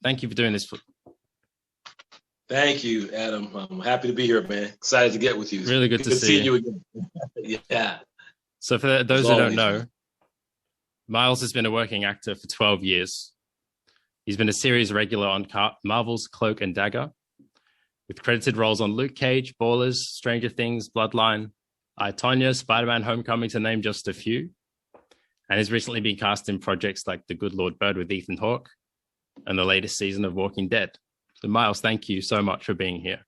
Thank you for doing this. Thank you, Adam. I'm happy to be here, man. Excited to get with you. Really good to see you again. Yeah. So for those who don't know, Miles has been a working actor for 12 years. He's been a series regular on Marvel's Cloak and Dagger, with credited roles on Luke Cage, Ballers, Stranger Things, Bloodline, Tonya, Spiderman, Homecoming, to name just a few. And has recently been cast in projects like The Good Lord Bird with Ethan Hawke and the latest season of Walking Dead. So Miles, thank you so much for being here.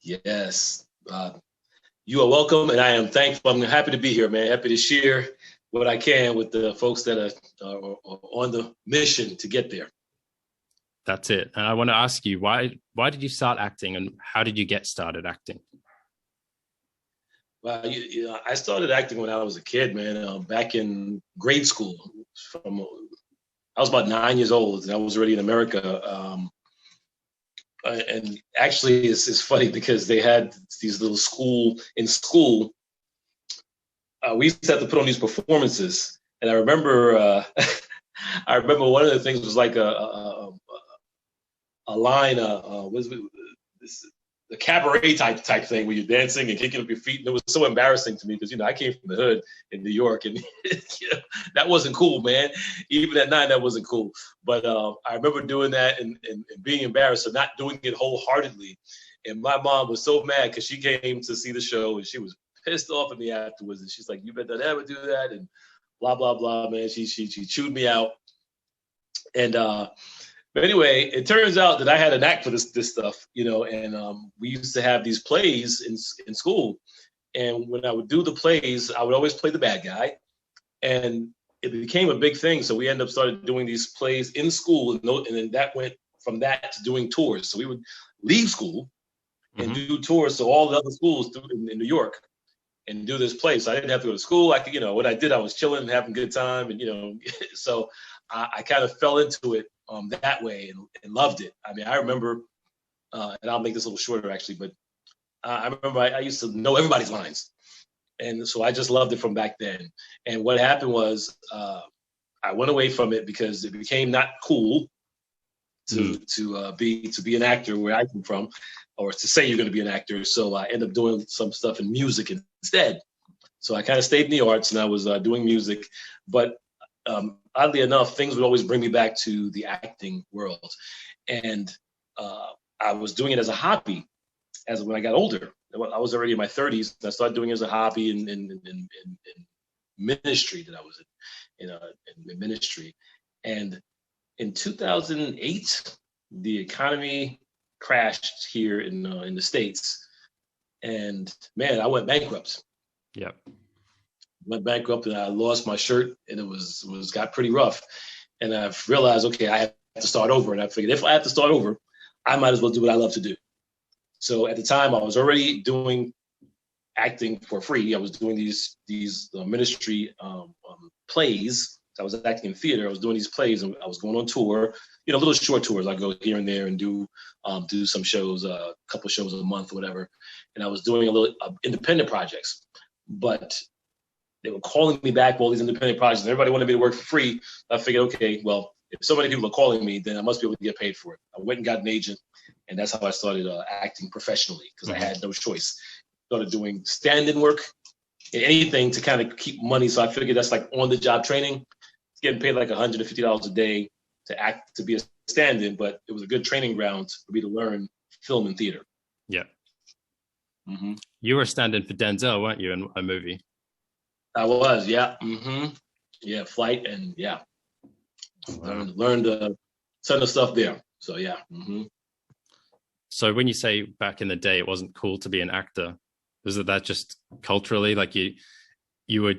Yes. You are welcome, and I am thankful. I'm happy to be here, man. Happy to share what I can with the folks that are on the mission to get there. That's it. And I want to ask you, why did you start acting, and how did you get started acting? Well, I started acting when I was a kid, man, back in grade school. I was about 9 years old, and I was already in America. And actually, it's funny because they had these little in school. We used to have to put on these performances, and I remember, one of the things was like a line, the cabaret type thing where you're dancing and kicking up your feet, and it was so embarrassing to me because I came from the hood in New York, and that wasn't cool, man. Even at 9, that wasn't cool. But I remember doing that and being embarrassed of not doing it wholeheartedly. And my mom was so mad because she came to see the show and she was pissed off at me afterwards. And she's like, "You better never do that," and blah blah blah, man. She chewed me out. And but anyway, it turns out that I had an knack for this stuff, and we used to have these plays in school. And when I would do the plays, I would always play the bad guy. And it became a big thing. So we ended up started doing these plays in school. And then that went from that to doing tours. So we would leave school and do tours. So all the other schools in New York and do this play. So I didn't have to go to school. I could, what I did, I was chilling and having a good time. And, so I kind of fell into it that way and loved it. I mean, I remember, and I'll make this a little shorter actually, but I remember I used to know everybody's lines. And so I just loved it from back then. And what happened was I went away from it because it became not cool to be an actor where I come from, or to say you're going to be an actor. So I ended up doing some stuff in music instead. So I kind of stayed in the arts and I was doing music. But oddly enough, things would always bring me back to the acting world. And I was doing it as a hobby when I got older. I was already in my 30s. And I started doing it as a hobby in ministry that I was in ministry. And in 2008, the economy crashed here in the States. And man, I went bankrupt. Yeah. Went bankrupt and I lost my shirt, and it got pretty rough. And I've realized, okay, I have to start over. And I figured if I have to start over, I might as well do what I love to do. So at the time, I was already doing acting for free. I was doing these ministry plays. I was acting in theater. I was doing these plays, and I was going on tour. Little short tours. I go here and there and do some shows, a couple shows a month, or whatever. And I was doing a little independent projects, but they were calling me back for all these independent projects, and everybody wanted me to work for free. I figured, okay, well, if so many people are calling me, then I must be able to get paid for it. I went and got an agent, and that's how I started acting professionally, because I had no choice. Started doing stand-in work, anything to kind of keep money. So I figured that's like on-the-job training. It's getting paid like $150 a day to be a stand-in, but it was a good training ground for me to learn film and theater. Yeah. Mm-hmm. You were stand-in for Denzel, weren't you, in a movie? I was, yeah. Mm-hmm. Yeah, Flight, and yeah. Learned a ton of stuff there. So, yeah. Mm-hmm. So when you say back in the day it wasn't cool to be an actor, was that just culturally, like you were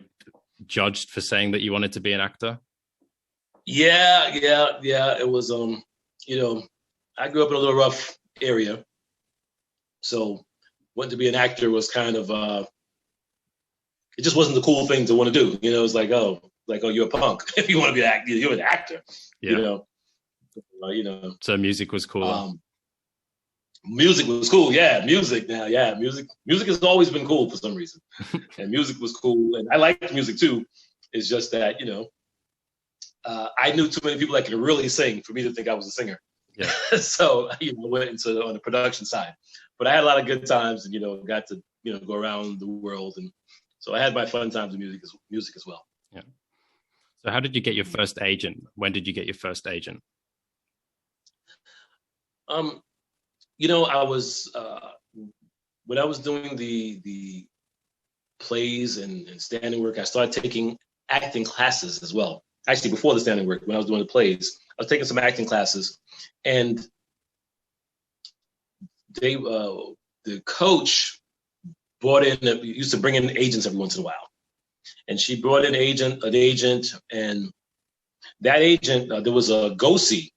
judged for saying that you wanted to be an actor? Yeah. It was, I grew up in a little rough area. So wanting to be an actor was kind of, it just wasn't the cool thing to want to do. It was like, oh, you're a punk. If you want to be an actor, you're an actor. Yeah. So music was cool. Music was cool. Yeah, music now. Yeah, music has always been cool for some reason. And music was cool. And I liked music too. It's just that, I knew too many people that could really sing for me to think I was a singer. Yeah. So, went into on the production side. But I had a lot of good times and, got to, go around the world. And so I had my fun times with music as well. Yeah. So how did you get your first agent? When did you get your first agent? I was, when I was doing the plays and standing work, I started taking acting classes as well. Actually, before the standing work, when I was doing the plays, I was taking some acting classes, and the coach used to bring in agents every once in a while, and she brought in an agent, and that agent, there was a go-see.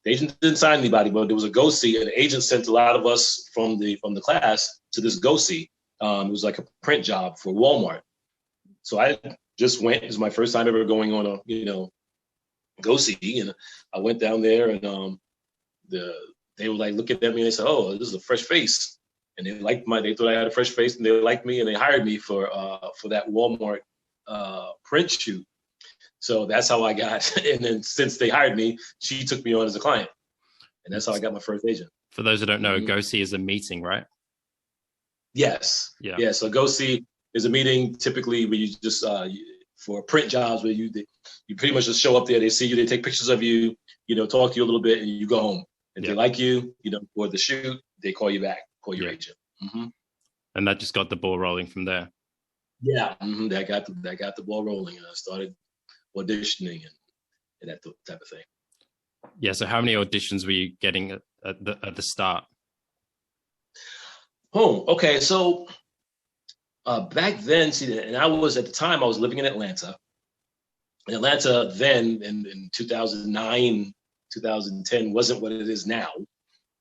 The agent didn't sign anybody, but there was a go-see, and the agent sent a lot of us from the class to this go-see. It was like a print job for Walmart. So I just went. It was my first time ever going on a, go-see, and I went down there, and they were like looking at me and they said, "Oh, this is a fresh face," and they thought I had a fresh face, and they liked me, and they hired me for that Walmart print shoot. So that's how I got. And then since they hired me, she took me on as a client, and that's how I got my first agent. For those who don't know, go-see is a meeting, right? Yes. Yeah. So go-see is a meeting typically where you just for print jobs where you pretty much just show up there. They see you, they take pictures of you, talk to you a little bit, and you go home. If they like you, for the shoot, they call you back, call your agent. Mm-hmm. And that just got the ball rolling from there. Yeah, that got the ball rolling, and I started auditioning and that type of thing. Yeah. So how many auditions were you getting at the start? Oh, okay. So back then, and I was at the time I was living in Atlanta. And Atlanta then in 2009, 2010 wasn't what it is now.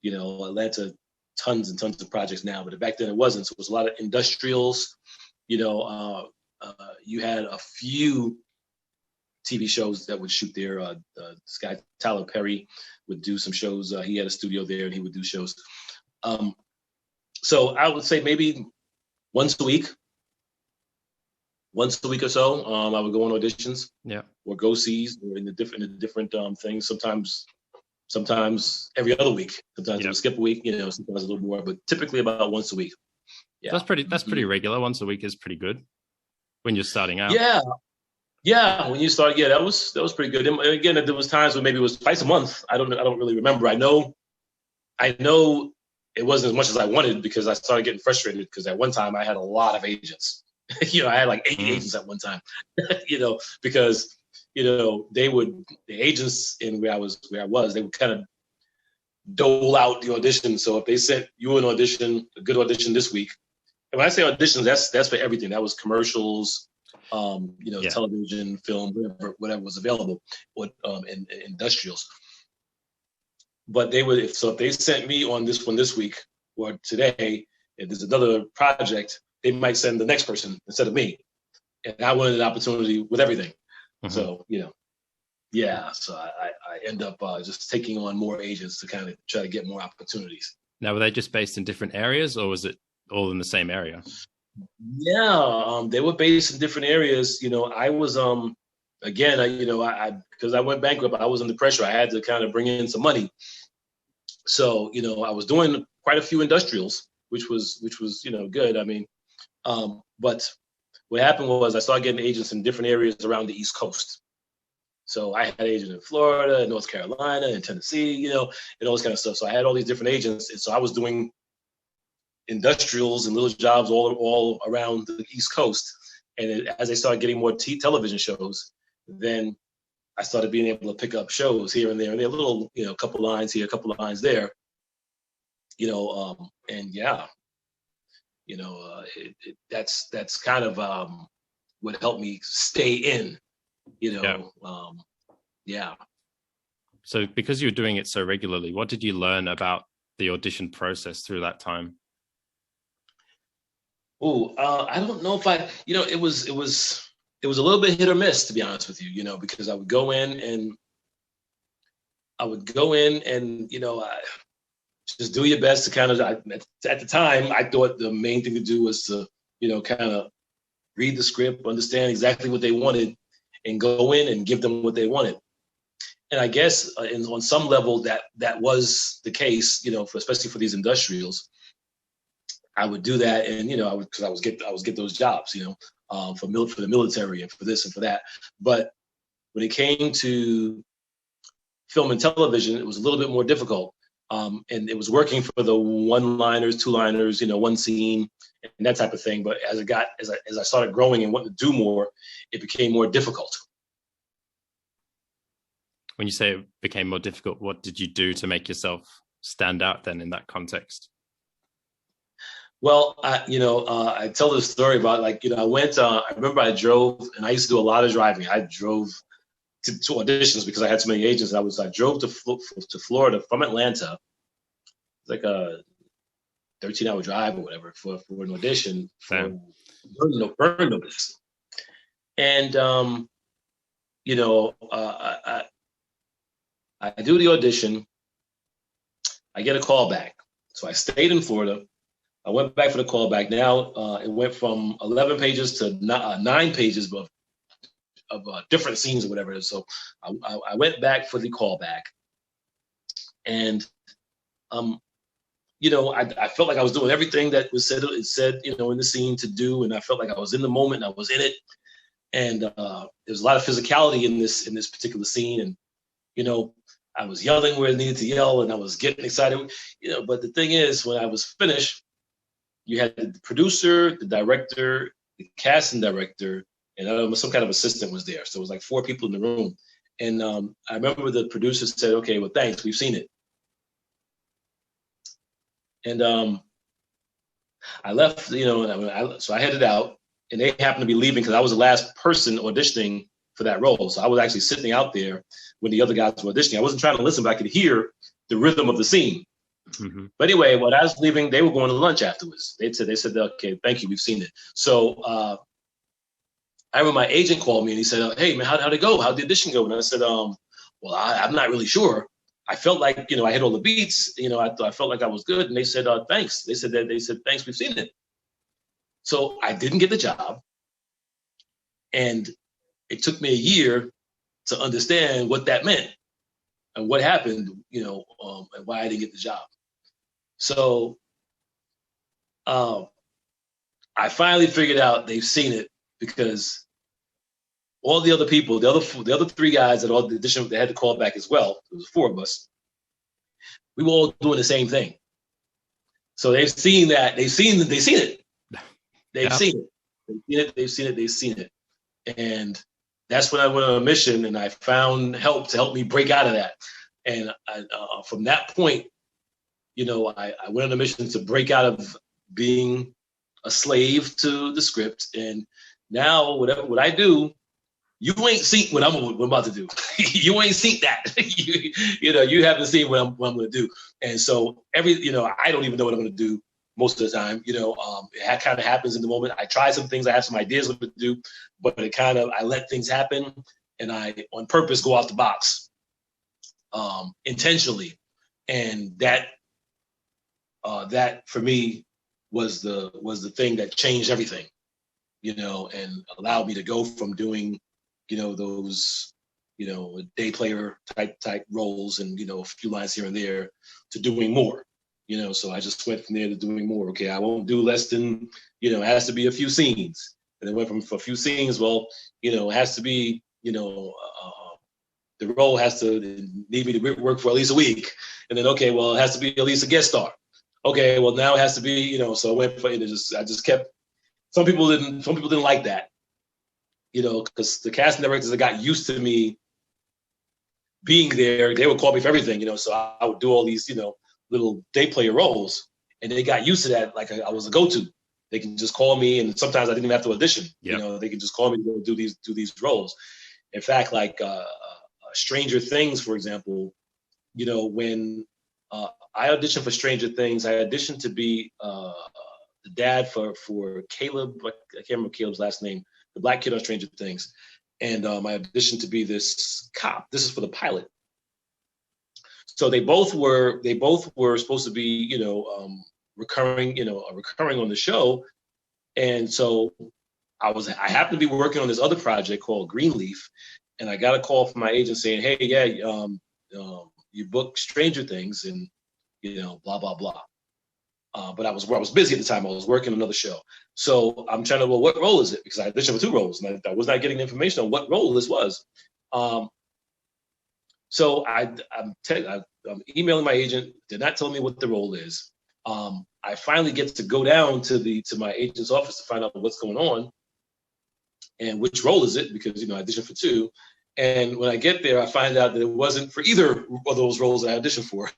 Atlanta, tons and tons of projects now, but back then it wasn't. So it was a lot of industrials. You had a few TV shows that would shoot there. This guy Tyler Perry would do some shows. He had a studio there, and he would do shows. So I would say maybe once a week or so, I would go on auditions, or go-sees, or in the different things. Sometimes every other week. Sometimes it would skip a week, sometimes a little more, but typically about once a week. Yeah, that's pretty regular. Once a week is pretty good when you're starting out. Yeah. When you start, that was pretty good. And again, there was times when maybe it was twice a month. I don't really remember. I know it wasn't as much as I wanted, because I started getting frustrated, because at one time I had a lot of agents. I had like 80 agents at one time, because, the agents in where I was, they would kind of dole out the audition. So if they sent you an audition, a good audition this week, and when I say auditions, that's for everything. That was commercials, television, film, whatever was available, or in industrials. But if they sent me on this one this week, or today, if there's another project, they might send the next person instead of me. And I wanted an opportunity with everything. Mm-hmm. So, so I end up just taking on more agents to kind of try to get more opportunities. Now, were they just based in different areas, or was it all in the same area? Yeah, they were based in different areas. I was, again, because I went bankrupt, I was under pressure. I had to kind of bring in some money. So, I was doing quite a few industrials, which was good. I mean, but what happened was I started getting agents in different areas around the East Coast. So I had agents in Florida, North Carolina, and Tennessee, and all this kind of stuff. So I had all these different agents, and so I was doing industrials and little jobs all around the East Coast. And as I started getting more television shows, then I started being able to pick up shows here and there, and they're little, a couple lines here, a couple of lines there, and yeah, that's kind of what helped me stay in, yeah. So because you were doing it so regularly, what did you learn about the audition process through that time? I don't know if it was a little bit hit or miss, to be honest with you, because I would go in and just do your best to kind of, at the time, I thought the main thing to do was to, kind of read the script, understand exactly what they wanted, and go in and give them what they wanted. And I guess on some level that was the case, especially for these industrials. I would do that, and because I was get those jobs, for the military and for this and for that. But when it came to film and television, it was a little bit more difficult, and it was working for the one-liners, two-liners, one scene, and that type of thing. But as I started growing and wanting to do more, it became more difficult. When you say it became more difficult, what did you do to make yourself stand out then in that context? Well, I tell this story about I went. I remember I drove, and I used to do a lot of driving. I drove to auditions because I had so many agents. And I drove to Florida from Atlanta. It's like a 13-hour drive or whatever for an audition for burn notice. And I do the audition. I get a call back. So I stayed in Florida. I went back for the callback. Now it went from 11 pages to 9 pages of different scenes or whatever it is. So I went back for the callback, and I felt like I was doing everything that was said in the scene to do, and I felt like I was in the moment and I was in it. And there was a lot of physicality in this particular scene, and I was yelling where I needed to yell, and I was getting excited. But the thing is, when I was finished, you had the producer, the director, the casting director, and some kind of assistant was there. So it was like 4 people in the room. And I remember the producer said, "Okay, well, thanks, we've seen it." And I left, so I headed out, and they happened to be leaving because I was the last person auditioning for that role. So I was actually sitting out there when the other guys were auditioning. I wasn't trying to listen, but I could hear the rhythm of the scene. Mm-hmm. But anyway, when I was leaving, they were going to lunch afterwards. They said, "Okay, thank you, we've seen it." So I remember my agent called me and he said, "Hey man, how'd it go? How'd the audition go?" And I said, "Well, I'm not really sure. I felt like I hit all the beats. I felt like I was good." And they said, "Thanks." They said, "Thanks, we've seen it." So I didn't get the job, and it took me a year to understand what that meant and what happened, and why I didn't get the job. So I finally figured out they've seen it because all the other people, the other 3 guys that all the audition, they had to call back as well. There was 4 of us. We were all doing the same thing. So they've seen that. They've seen it. They've seen it. They've seen it. And that's when I went on a mission, and I found help to help me break out of that. And from that point, I went on a mission to break out of being a slave to the script. And now, what I do, you ain't seen what I'm about to do. You ain't seen that. you haven't seen what I'm going to do. And so I don't even know what I'm going to do most of the time. It kind of happens in the moment. I try some things. I have some ideas what to do, but I let things happen, and I on purpose go off the box, intentionally. And that for me was the thing that changed everything, and allowed me to go from doing, those, day player type roles and, a few lines here and there to doing more, so I just went from there to doing more. Okay, I won't do less than, it has to be a few scenes. And then went from a few scenes, well, it has to be, the role has to need me to work for at least a week. And then, okay, well, it has to be at least a guest star. Okay, well, now it has to be, so I went for, I just kept, some people didn't like that, because the casting directors that got used to me being there, they would call me for everything, so I would do all these, little day player roles, and they got used to that. Like I was a go-to. They can just call me, and sometimes I didn't even have to audition. Yep. They can just call me to do these roles. In fact, like Stranger Things, for example, when I auditioned for Stranger Things, I auditioned to be the dad for Caleb. I can't remember Caleb's last name, the black kid on Stranger Things, and I auditioned to be this cop. This is for the pilot. So they both were supposed to be, recurring on the show. And so I happened to be working on this other project called Greenleaf. and I got a call from my agent saying, "Hey, yeah, you booked Stranger Things, and blah blah blah." But I was busy at the time. I was working another show, so I'm trying to, well, what role is it? Because I auditioned for 2 roles, and I was not getting information on what role this was. So I'm emailing my agent. Did not tell me what the role is. I finally get to go down to my agent's office to find out what's going on and which role is it, because I auditioned for 2. And when I get there, I find out that it wasn't for either of those roles that I auditioned for.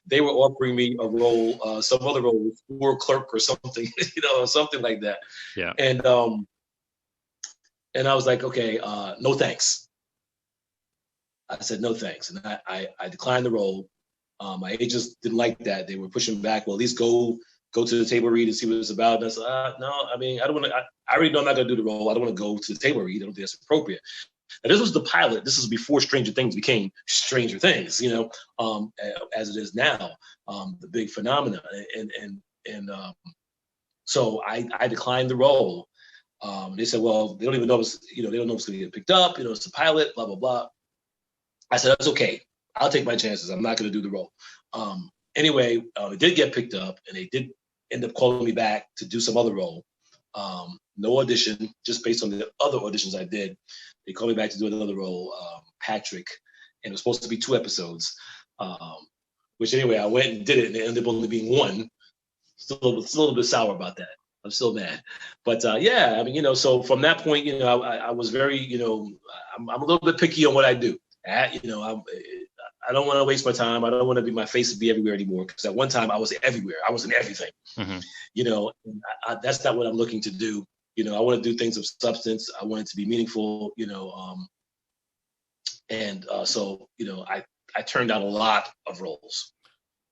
They were offering me a role, some other role, or clerk or something, something like that. Yeah. And I was like, okay, no thanks. I said no thanks, and I declined the role. My agents didn't like that. They were pushing back. Well, at least go to the table read and see what it's about. And I said, no, I mean, I don't want to. I already know I'm not going to do the role. I don't want to go to the table read. I don't think that's appropriate. And this was the pilot. This was before Stranger Things became Stranger Things, as it is now, the big phenomenon. And so I declined the role. They said, well, they don't even know they don't know if it's going to get picked up. It's a pilot, blah blah blah. I said, that's okay. I'll take my chances. I'm not going to do the role. Anyway, it did get picked up, and they did end up calling me back to do some other role. No audition, just based on the other auditions I did. They called me back to do another role, Patrick, and it was supposed to be 2 episodes. Which anyway, I went and did it, and it ended up only being 1. Still a little bit sour about that. I'm still mad, but yeah, I mean, so from that point, I was very, I'm a little bit picky on what I do. I don't want to waste my time. I don't want to be my face to be everywhere anymore, because at one time I was everywhere. I was in everything. Mm-hmm. That's not what I'm looking to do. I want to do things of substance. I want it to be meaningful. So I turned down a lot of roles.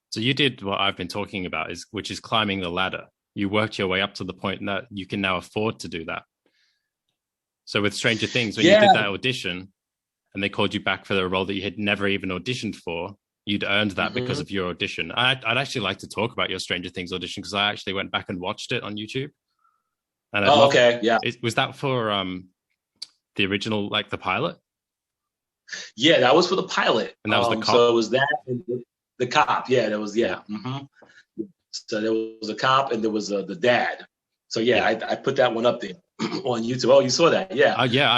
So you did what I've been talking about, which is climbing the ladder. You worked your way up to the point that you can now afford to do that. So with Stranger Things, when you did that audition, and they called you back for the role that you had never even auditioned for, you'd earned that because of your audition. I'd actually like to talk about your Stranger Things audition, because I actually went back and watched it on YouTube. And okay, yeah. Was that for the original, like the pilot? Yeah, that was for the pilot. And that was the cop? So it was that and the cop. Yeah, that was, yeah. Mm-hmm. So there was a cop and there was the dad. So yeah. I put that one up there on YouTube. Oh, you saw that? Yeah. Yeah,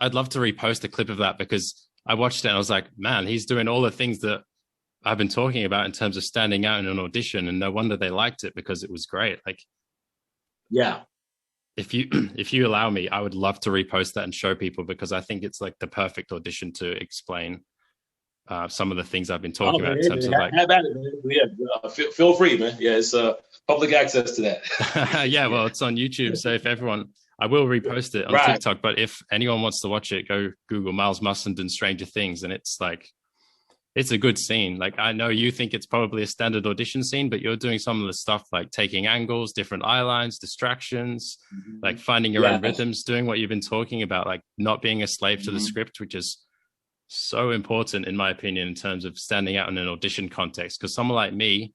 I'd love to repost a clip of that, because I watched it and I was like, man, he's doing all the things that I've been talking about in terms of standing out in an audition, and no wonder they liked it, because it was great. Like, yeah. If you allow me, I would love to repost that and show people, because I think it's like the perfect audition to explain some of the things I've been talking about in terms of like. Have at it, man. Yeah, feel free, man. Yeah, it's public access to that. Yeah, well, it's on YouTube, so if everyone, I will repost it on TikTok. But if anyone wants to watch it, go Google Miles Mussenden Stranger Things, and it's like, it's a good scene. Like, I know you think it's probably a standard audition scene, but you're doing some of the stuff like taking angles, different eye lines, distractions, like finding your own rhythms, doing what you've been talking about, like not being a slave to the script, which is so important, in my opinion, in terms of standing out in an audition context. Because someone like me,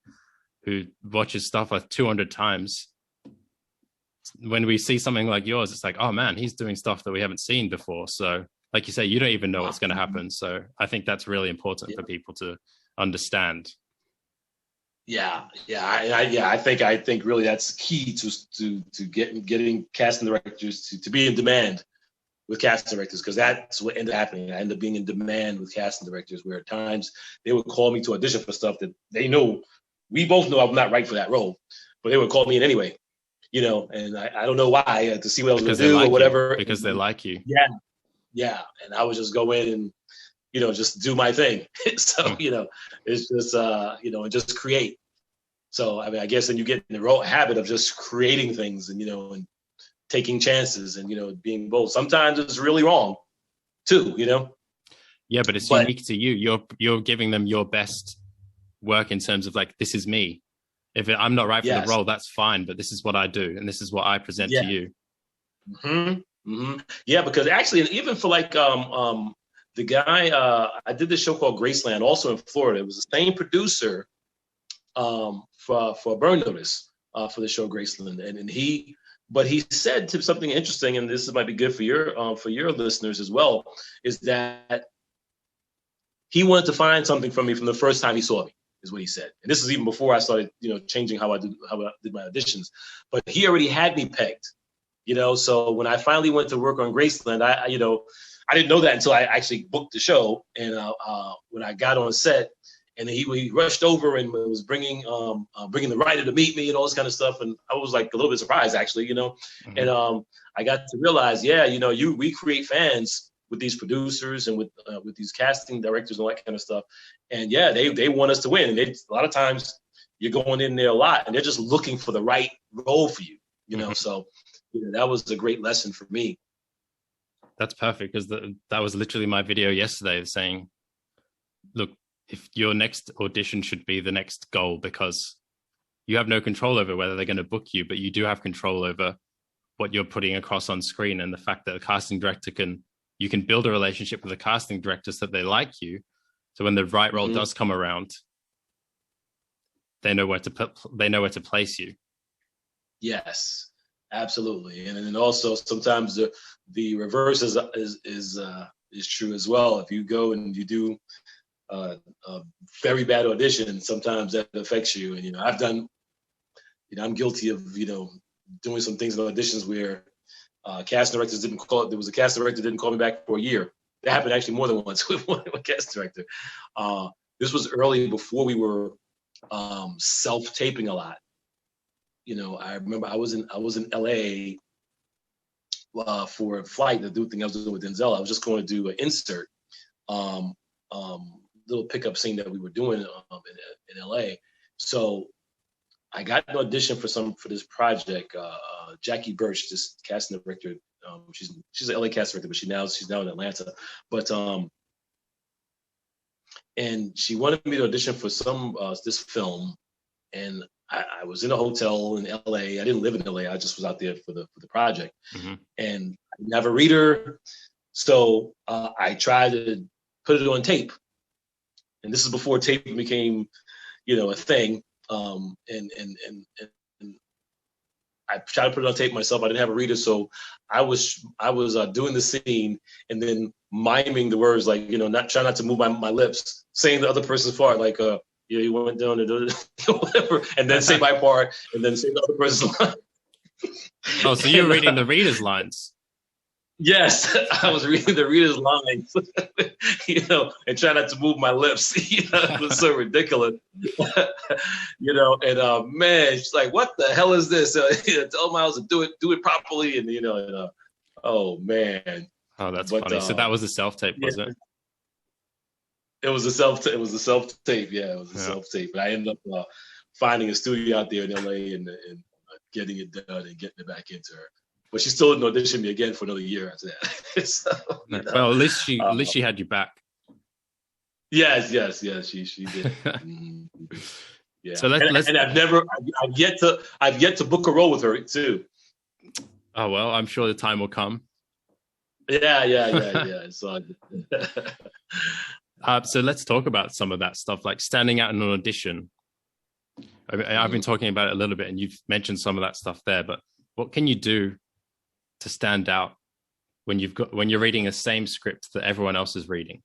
who watches stuff like 200 times, when we see something like yours, it's like, oh man, he's doing stuff that we haven't seen before. So like you say, you don't even know what's going to happen. So I think that's really important for people to understand. I think really that's key to getting casting directors to be in demand with casting directors, because that's what ended up happening. I ended up being in demand with casting directors, where at times they would call me to audition for stuff that they know, we both know I'm not right for that role, but they would call me in anyway, and I don't know why, to see what I was going to do or whatever. Because they like you. Yeah. And I would just go in and, just do my thing. So, it's just, and just create. So, I mean, I guess then you get in the habit of just creating things and, and taking chances and, being bold. Sometimes it's really wrong too, Yeah, but it's unique to you. You're giving them your best work in terms of like, this is me. If I'm not right for the role, that's fine. But this is what I do. And this is what I present to you. Yeah, because actually, even for like the guy, I did this show called Graceland, also in Florida. It was the same producer for Burn Notice for the show Graceland, and he But he said to something interesting, and this might be good for your listeners as well, is that he wanted to find something from me from the first time he saw me, is what he said. And this is even before I started, changing how I did my auditions. But he already had me pegged, So when I finally went to work on Graceland, I didn't know that until I actually booked the show. And when I got on set, and he rushed over and was bringing the writer to meet me and all this kind of stuff, and I was like a little bit surprised actually, Mm-hmm. And I got to realize, we create fans with these producers and with these casting directors and all that kind of stuff, and they want us to win. And a lot of times you're going in there a lot, and they're just looking for the right role for you, Mm-hmm. So that was a great lesson for me. That's perfect, because that was literally my video yesterday saying, look, if your next audition should be the next goal, because you have no control over whether they're going to book you, but you do have control over what you're putting across on screen. And the fact that a casting director you can build a relationship with the casting director so that they like you. So when the right role mm-hmm. does come around, they know where to place you. Yes, absolutely. And then also sometimes the reverse is true as well. If you go and you do a very bad audition, sometimes that affects you. And I'm guilty of doing some things in auditions where casting directors didn't call. There was a casting director didn't call me back for a year. That happened actually more than once with one casting director. This was early before we were self-taping a lot. I remember I was in LA for a flight, the thing I was doing with Denzel. I was just going to do an insert. Little pickup scene that we were doing in LA. So I got an audition for this project. Jackie Birch, this casting director, she's an LA casting director, but she's now in Atlanta. But and she wanted me to audition for this film, and I was in a hotel in LA. I didn't live in LA. I just was out there for the project, mm-hmm. and I didn't have a reader, so I tried to put it on tape. And this is before tape became, a thing. And I tried to put it on tape myself. I didn't have a reader, so I was doing the scene and then miming the words, like try not to move my lips, saying the other person's part, like you went down and whatever, and then say my part, and then say the other person's line. Oh, so you're reading the reader's lines. Yes, I was reading the reader's lines, and trying not to move my lips. It was so ridiculous, And man, she's like, "What the hell is this?" Tell Miles to do it properly, and oh man. Oh, that's funny. So that was a self tape, was it? It was a self tape. Yeah, it was a self tape. But I ended up finding a studio out there in LA and getting it done and getting it back into her. But she still didn't audition me again for another year after that. So, well, at least she had you back. Yes, she did. Mm-hmm. Yeah. So let's and I've yet to book a role with her too. Oh well, I'm sure the time will come. Yeah. So so let's talk about some of that stuff, like standing out in an audition. I've been talking about it a little bit, and you've mentioned some of that stuff there. But what can you do to stand out when you're reading the same script that everyone else is reading?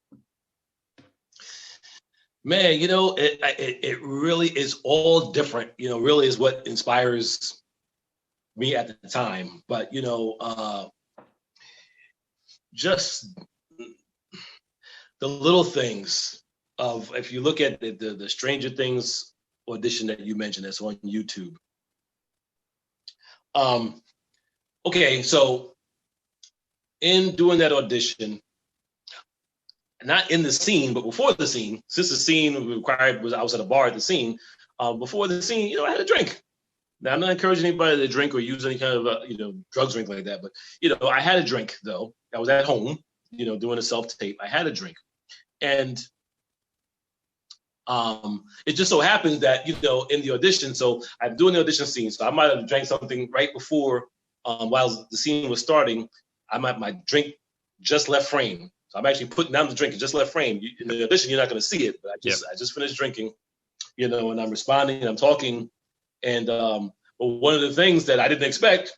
Man, it really is all different. Really is what inspires me at the time. But just the little things of, if you look at the Stranger Things audition that you mentioned that's on YouTube. Okay, so in doing that audition, not in the scene, but before the scene, since the scene required I was at a bar at the scene, before the scene, I had a drink. Now, I'm not encouraging anybody to drink or use any kind of, drugs or anything like that, but, I had a drink, though. I was at home, doing a self-tape. I had a drink. And it just so happens that, in the audition, so I'm doing the audition scene, so I might have drank something right before, while the scene was starting. My drink just left frame. So I'm actually putting down the drink. It just left frame. In the audition, you're not going to see it, but I just finished drinking, and I'm responding, and I'm talking. And but one of the things that I didn't expect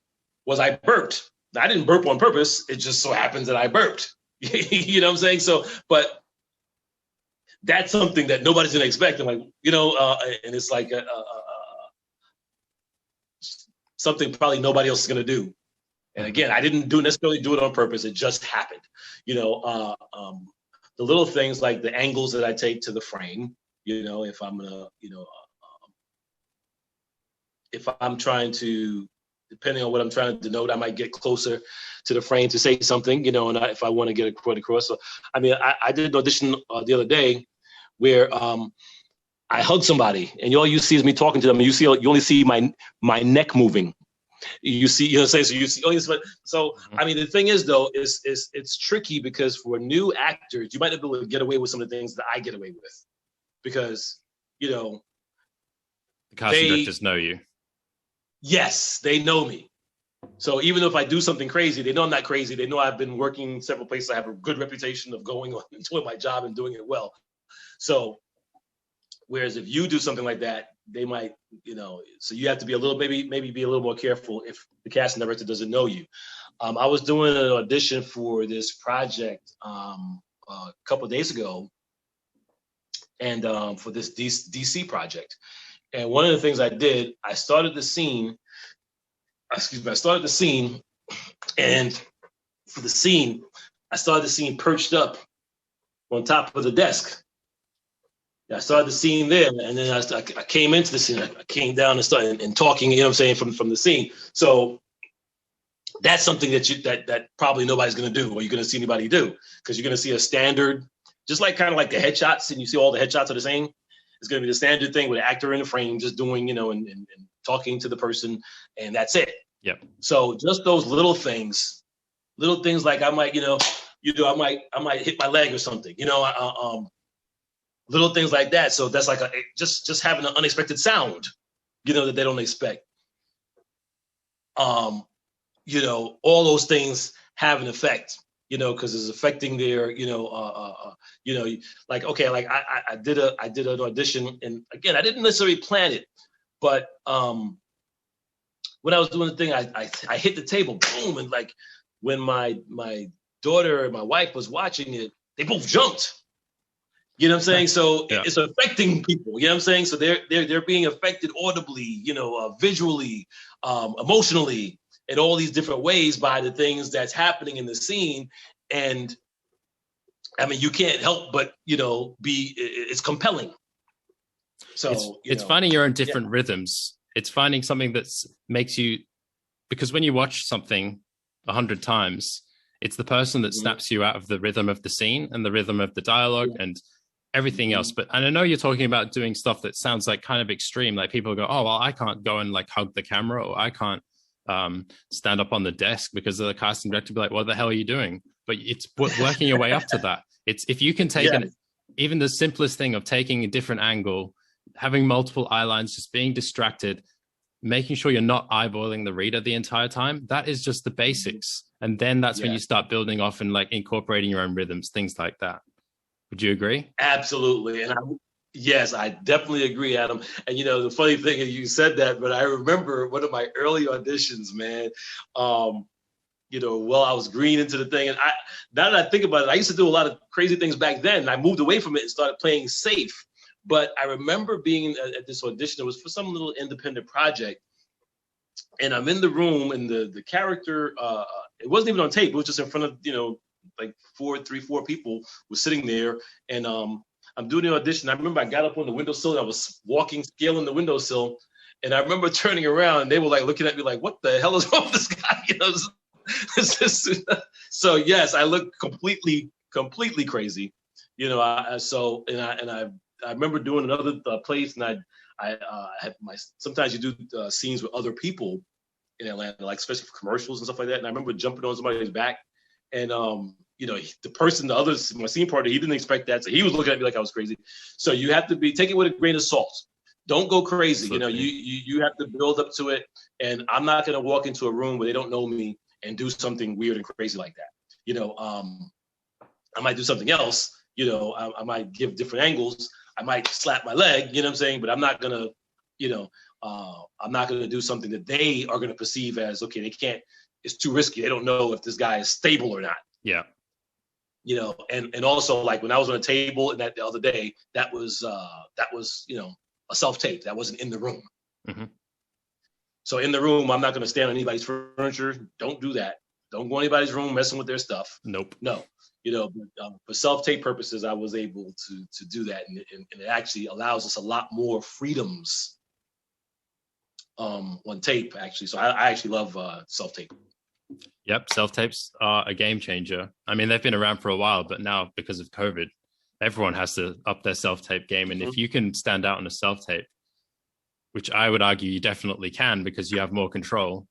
was I burped. I didn't burp on purpose. It just so happens that I burped. You know what I'm saying? So, but that's something that nobody's gonna expect. I'm like, and it's like something probably nobody else is gonna do. And again, I didn't necessarily do it on purpose. It just happened. The little things like the angles that I take to the frame. If I'm gonna, if I'm trying to, depending on what I'm trying to denote, I might get closer to the frame to say something, and if I want to get a point across. So, I mean, I did an audition the other day where I hugged somebody, and all you see is me talking to them, and you only see my neck moving. You see, so you see, so I mean, the thing is though, it's tricky because for new actors, you might not be able to get away with some of the things that I get away with, because the casting directors know you. Yes, they know me. So even if I do something crazy, they know I'm not crazy. They know I've been working several places. I have a good reputation of going on and doing my job and doing it well. So, whereas if you do something like that, they might, so you have to be a little, maybe be a little more careful if the casting director doesn't know you. I was doing an audition for this project a couple of days ago, and for this DC project. And one of the things I did, I started the scene, and for the scene, I started the scene perched up on top of the desk. I started the scene there, and then I came into the scene. I came down and started and talking, from the scene. So that's something that probably nobody's going to do, or you're going to see anybody do, because you're going to see a standard, just like kind of like the headshots, and you see all the headshots are the same. It's going to be the standard thing with an actor in the frame, just doing, and talking to the person, and that's it. Yep. So just those little things like I might, I might hit my leg or something, little things like that. So that's like just having an unexpected sound, that they don't expect. All those things have an effect, because it's affecting their, like, okay, like I did an audition, and again, I didn't necessarily plan it, but when I was doing the thing, I hit the table, boom, and like when my daughter and my wife was watching it, they both jumped. You know what I'm saying? So yeah. It's affecting people. You know what I'm saying? So they're being affected audibly, visually, emotionally, in all these different ways by the things that's happening in the scene. And I mean, you can't help but, it's compelling. So it's finding your own different rhythms. It's finding something that makes you, because when you watch something 100 times, it's the person that snaps you out of the rhythm of the scene and the rhythm of the dialogue and everything else. But, and I know you're talking about doing stuff that sounds like kind of extreme. Like people go, oh, well, I can't go and like hug the camera, or I can't stand up on the desk, because the casting director will be like, what the hell are you doing? But it's working your way up to that. It's if you can take even the simplest thing of taking a different angle, having multiple eye lines, just being distracted, making sure you're not eyeballing the reader the entire time. That is just the basics. And then that's when you start building off and like incorporating your own rhythms, things like that. Would you agree? Absolutely. And yes, I definitely agree, Adam. And the funny thing is you said that, but I remember one of my early auditions, man. I was green into the thing. And now that I think about it, I used to do a lot of crazy things back then. And I moved away from it and started playing safe. But I remember being at this audition. It was for some little independent project. And I'm in the room, and the character, it wasn't even on tape. It was just in front of, like four people were sitting there. And I'm doing the audition. I remember I got up on the windowsill, and I was scaling the windowsill. And I remember turning around, and they were like looking at me like, what the hell is wrong with this guy? So yes, I look completely crazy. I remember doing another place, and I had sometimes you do scenes with other people in Atlanta, like especially for commercials and stuff like that. And I remember jumping on somebody's back, and my scene partner, he didn't expect that, so he was looking at me like I was crazy. So you have to take it with a grain of salt. Don't go crazy. You have to build up to it. And I'm not going to walk into a room where they don't know me and do something weird and crazy like that. I might do something else. I might give different angles. I might slap my leg. You know what I'm saying? But I'm not gonna I'm not going to do something that they are going to perceive as, okay, they can't, it's too risky. They don't know if this guy is stable or not. Yeah. And also, like, when I was on a table and that the other day, that was a self-tape. That wasn't in the room. Mm-hmm. So in the room, I'm not going to stand on anybody's furniture. Don't do that. Don't go in anybody's room messing with their stuff. Nope. No. But for self-tape purposes, I was able to do that, and it actually allows us a lot more freedoms on tape, actually. So I actually love self-tape. Yep, self-tapes are a game changer. I mean, they've been around for a while, but now because of COVID, everyone has to up their self-tape game. And if you can stand out on a self-tape, which I would argue you definitely can because you have more control,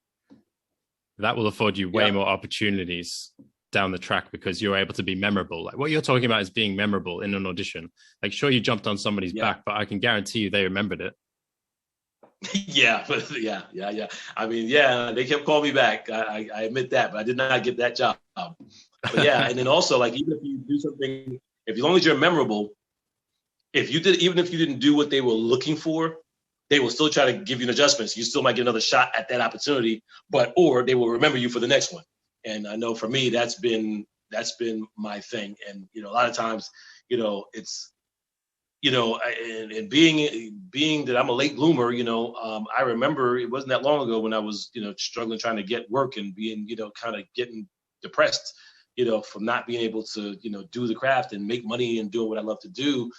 that will afford you way more opportunities down the track because you're able to be memorable. Like what you're talking about is being memorable in an audition. Like, sure, you jumped on somebody's back, but I can guarantee you they remembered it. Yeah. I mean, they kept calling me back. I admit that, but I did not get that job. But yeah, and then also, like, even if you do something, as long as you're memorable, even if you didn't do what they were looking for, they will still try to give you an adjustment. So you still might get another shot at that opportunity, or they will remember you for the next one. And I know for me, that's been my thing. And a lot of times, it's and being that I'm a late bloomer, I remember it wasn't that long ago when I was, struggling trying to get work and being, kind of getting depressed, from not being able to, do the craft and make money and doing what I love to do.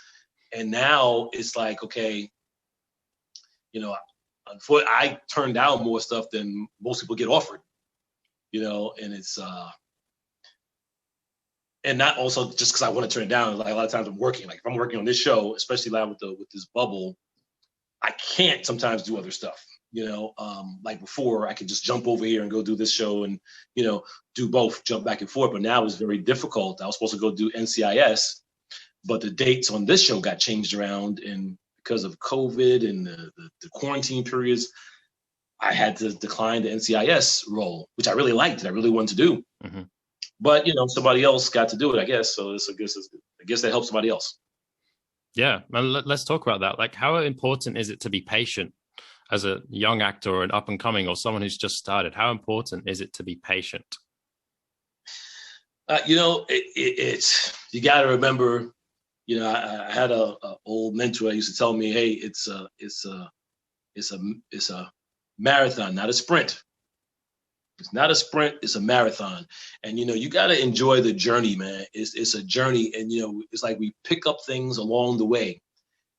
And now it's like, okay, unfortunately, I turn down more stuff than most people get offered, and it's, and not also just because I want to turn it down. Like a lot of times I'm working. Like if I'm working on this show, especially now with this bubble, I can't sometimes do other stuff. Like before, I could just jump over here and go do this show and do both, jump back and forth. But now it's very difficult. I was supposed to go do NCIS, but the dates on this show got changed around, and because of COVID and the quarantine periods, I had to decline the NCIS role, which I really liked. I really wanted to do. Mm-hmm. But, somebody else got to do it, I guess. So I guess that helps somebody else. Yeah. And let's talk about that. Like, how important is it to be patient as a young actor or an up and coming or someone who's just started? How important is it to be patient? It's, you got to remember, I had a old mentor. I used to tell me, hey, it's a marathon, not a sprint. It's not a sprint, it's a marathon. And, you got to enjoy the journey, man. It's a journey. And, it's like we pick up things along the way.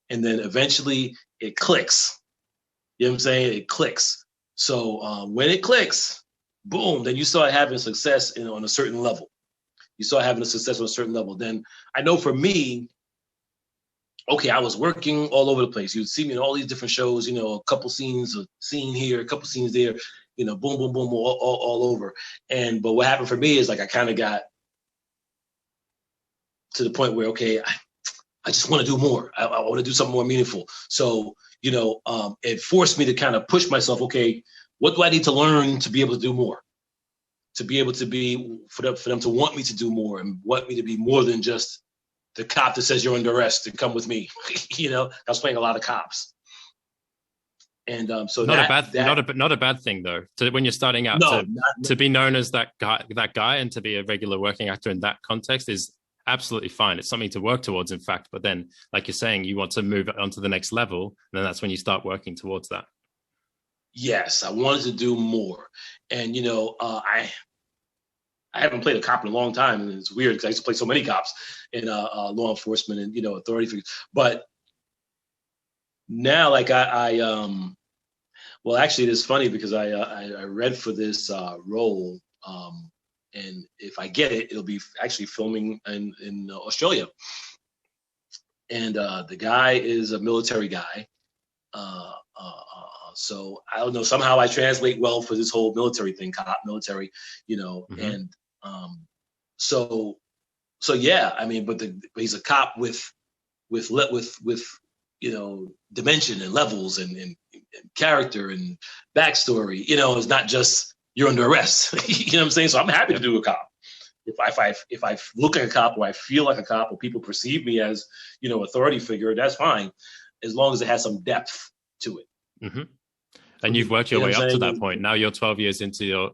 And then eventually it clicks. You know what I'm saying? It clicks. So when it clicks, boom, then you start having success on a certain level. You start having a success on a certain level. Then I know for me, okay, I was working all over the place. You'd see me in all these different shows, a couple scenes, a scene here, a couple scenes there, boom, boom, boom, all over. But what happened for me is like I kind of got to the point where, okay, I just want to do more. I want to do something more meaningful. So, it forced me to kind of push myself. Okay, what do I need to learn to be able to do more? To be able to be, for them to want me to do more and want me to be more than just the cop that says you're under arrest to come with me. I was playing a lot of cops. And so not a bad thing though. When you're starting out, to be known as that guy and to be a regular working actor in that context is absolutely fine. It's something to work towards, in fact. But then, like you're saying, you want to move on to the next level, and then that's when you start working towards that. Yes, I wanted to do more, and I haven't played a cop in a long time, and it's weird because I used to play so many cops in law enforcement and authority figures. But now, like well, actually, it is funny because I read for this role, and if I get it, it'll be actually filming in Australia. And the guy is a military guy. So I don't know, somehow I translate well for this whole military thing, cop, military, mm-hmm. And so yeah, I mean, but he's a cop with dimension and levels and character and backstory. It's not just you're under arrest. You know what I'm saying? So I'm happy to do a cop. If I look like a cop or I feel like a cop or people perceive me as authority figure, that's fine, as long as it has some depth to it. Mm-hmm. And you've worked your way up to that point. Now you're 12 years into your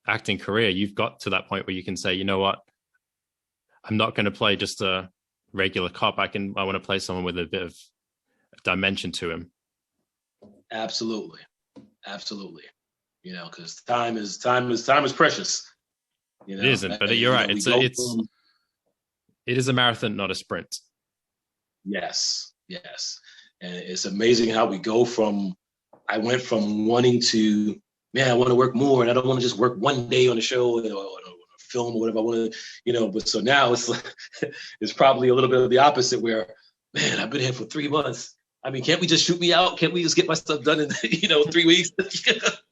acting career. You've got to that point where you can say, you know what? I'm not going to play just a regular cop. I want to play someone with a bit of dimension to him. Absolutely. You know, because time is precious. You know? It isn't, but you're right. It is a marathon, not a sprint. Yes. And it's amazing how we go I went from wanting to, man, I want to work more, and I don't want to just work one day on a show or a film or whatever I want to, you know. But so now it's probably a little bit of the opposite, where, man, I've been here for 3 months. I mean, can't we just shoot me out? Can't we just get my stuff done in 3 weeks?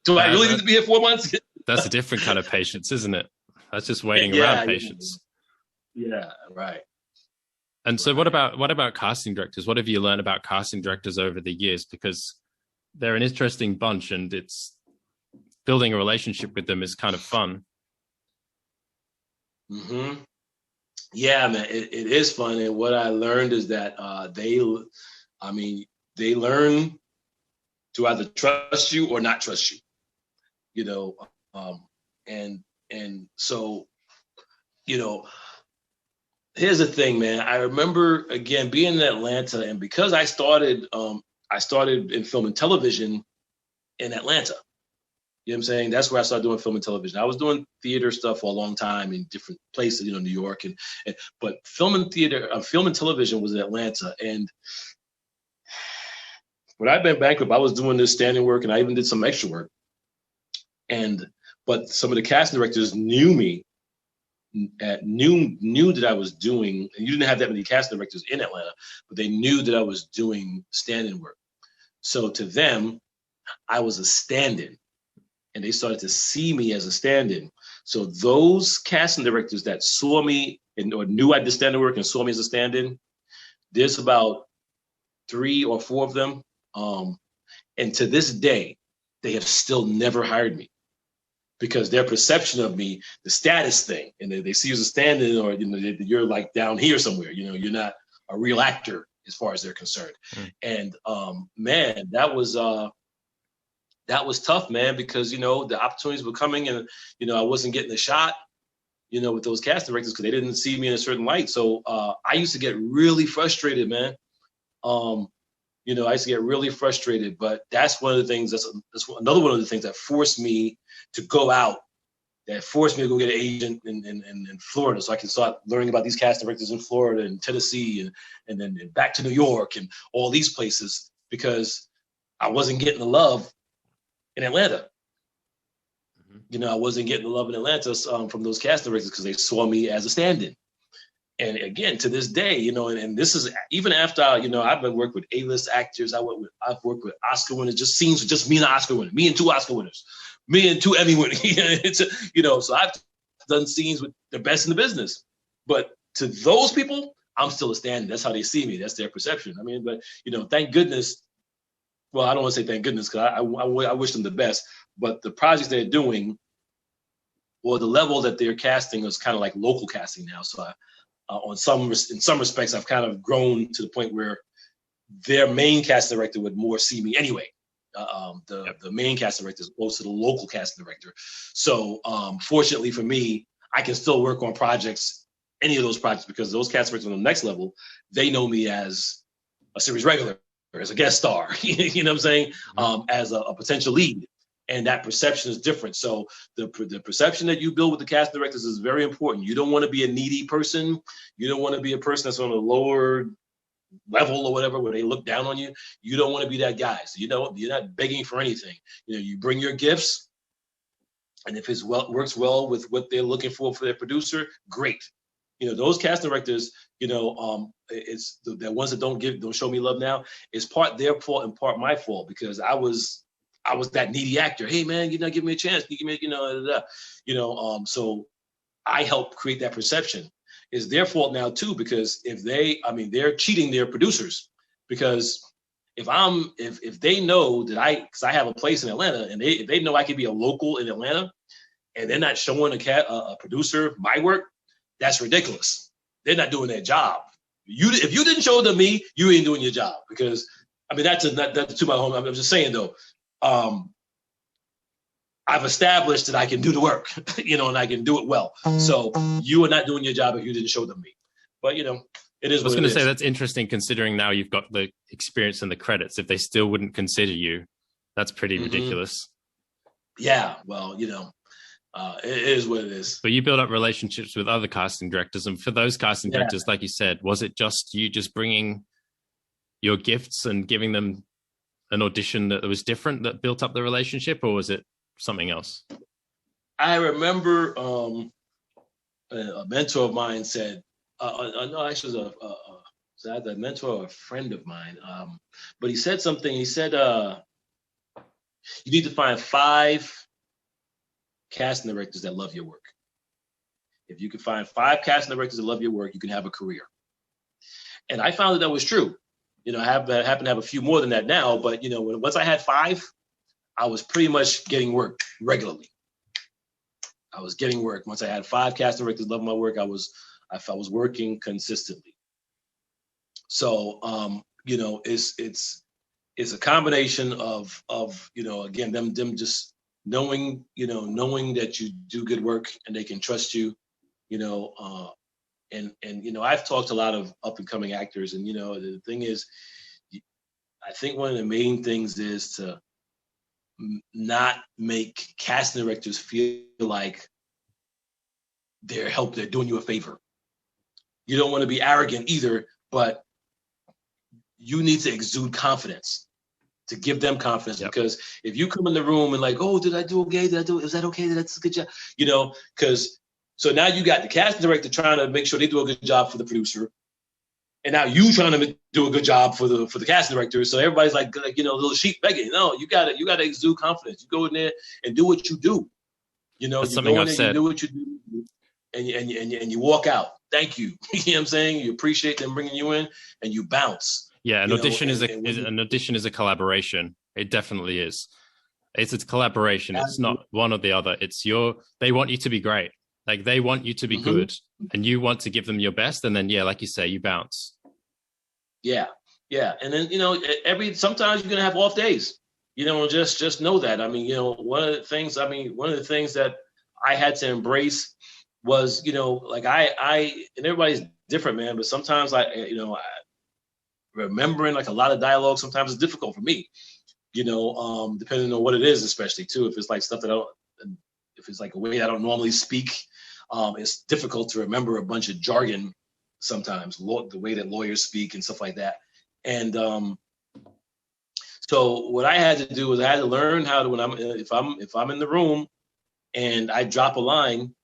Do I really need to be here 4 months? That's a different kind of patience, isn't it? That's just waiting around patience. Yeah, right. And so what about casting directors? What have you learned about casting directors over the years? Because they're an interesting bunch, and it's building a relationship with them is kind of fun. Mm-hmm. Yeah, man, it is fun. And what I learned is that they learn to either trust you or not trust you, you know. And so, you know, here's the thing, man. I remember, again, being in Atlanta, and because I started in film and television in Atlanta. You know what I'm saying? That's where I started doing film and television. I was doing theater stuff for a long time in different places, you know, New York, but film and television was in Atlanta. And when I've been bankrupt, I was doing this standing work, and I even did some extra work. But some of the casting directors knew me, knew that I was doing, and you didn't have that many casting directors in Atlanta, but they knew that I was doing stand-in work. So to them, I was a stand-in, and they started to see me as a stand-in. So those casting directors that saw me or knew I did stand-in work and saw me as a stand-in, there's about 3 or 4 of them. And to this day, they have still never hired me, because their perception of me, the status thing, and they see you as a stand-in, or, you know, you're like down here somewhere, you know, you're not a real actor as far as they're concerned. And man, that was tough, man, because, you know, the opportunities were coming, and, you know, I wasn't getting a shot, you know, with those casting directors, because they didn't see me in a certain light. So I used to get really frustrated, man. You know, I used to get really frustrated, but that's one of the things, that's another one of the things that forced me to go out, that forced me to go get an agent in Florida, so I can start learning about these casting directors in Florida and Tennessee and then back to New York and all these places, because I wasn't getting the love in Atlanta. You know, I wasn't getting the love in Atlanta from those casting directors, because they saw me as a stand-in. And again, to this day, you know, and this is even after, you know, I've been working with A-list actors. I've worked with Oscar winners, just scenes with just me and an Oscar winner, me and 2 Oscar winners, me and 2 Emmy winners. You know, so I've done scenes with the best in the business. But to those people, I'm still a stand-in. That's how they see me. That's their perception. I mean, but, you know, thank goodness. Well, I don't want to say thank goodness, because I wish them the best. But the projects they're doing, or the level that they're casting, is kind of like local casting now. So in some respects, I've kind of grown to the point where their main casting director would more see me anyway. The main casting director is opposed to the local casting director. So fortunately for me, I can still work on projects, any of those projects, because those casting directors on the next level, they know me as a series regular, or as a guest star, you know what I'm saying? As a potential lead. And that perception is different. So the perception that you build with the casting directors is very important. You don't want to be a needy person. You don't want to be a person that's on a lower level or whatever, where they look down on you. You don't want to be that guy. So, you know, you're not begging for anything. You know, you bring your gifts, and if it works well with what they're looking for their producer, great. You know, those casting directors, you know, it's the ones that don't show me love now. It's part their fault and part my fault, because I was that needy actor. Hey man, you know, give me a chance. Give me, so I helped create that perception. It's their fault now too, because they're cheating their producers, because if they know that because I have a place in Atlanta, and if they know I could be a local in Atlanta, and they're not showing a producer my work, that's ridiculous. They're not doing their job. If you didn't show them me, you ain't doing your job, because I mean, that's to my home. I'm just saying though, I've established that I can do the work, and I can do it well. So you are not doing your job if you didn't show them me. But it is. I was going to say that's interesting considering now you've got the experience and the credits. If they still wouldn't consider you, that's pretty ridiculous. Yeah, well, it is what it is. But you build up relationships with other casting directors, and for those casting directors, like you said, was it just you just bringing your gifts and giving them an audition that was different that built up the relationship, or was it something else? I remember a mentor of mine said, no, actually, it was either a mentor or a friend of mine. But he said something. He said, you need to find 5 casting directors that love your work. If you can find 5 casting directors that love your work, you can have a career. And I found that was true. I happen to have a few more than that now, but once I had 5, I was pretty much getting work regularly. I was getting work. Once I had 5 casting directors love my work, I was working consistently. So it's a combination of again them just knowing that you do good work and they can trust you, and I've talked to a lot of up and coming actors, and the thing is, I think one of the main things is to not make casting directors feel like they're doing you a favor. You don't want to be arrogant either, but you need to exude confidence to give them confidence. Yep. Because if you come in the room and like, oh, did I do okay? Is that okay? That's a good job. Because so now you got the casting director trying to make sure they do a good job for the producer. And now you trying to do a good job for the casting director. So everybody's like little sheep begging. No, you gotta exude confidence. You go in there and do what you do. That's something I've said. You do what you do, and you walk out. Thank you. You know what I'm saying? You appreciate them bringing you in, and you bounce. Yeah, an audition is a collaboration. It definitely is. It's a collaboration. Absolutely. It's not one or the other. They want you to be great. Like they want you to be good, and you want to give them your best. And then, yeah, like you say, you bounce. Yeah. And then, sometimes you're going to have off days, just know that. I mean, one of the things that I had to embrace was, like I and everybody's different, man, but sometimes I remembering like a lot of dialogue sometimes is difficult for me, depending on what it is, especially too, if it's like stuff if it's like a way I don't normally speak, it's difficult to remember a bunch of jargon sometimes, the way that lawyers speak and stuff like that. And so what I had to do was I had to learn how to, if I'm in the room and I drop a line,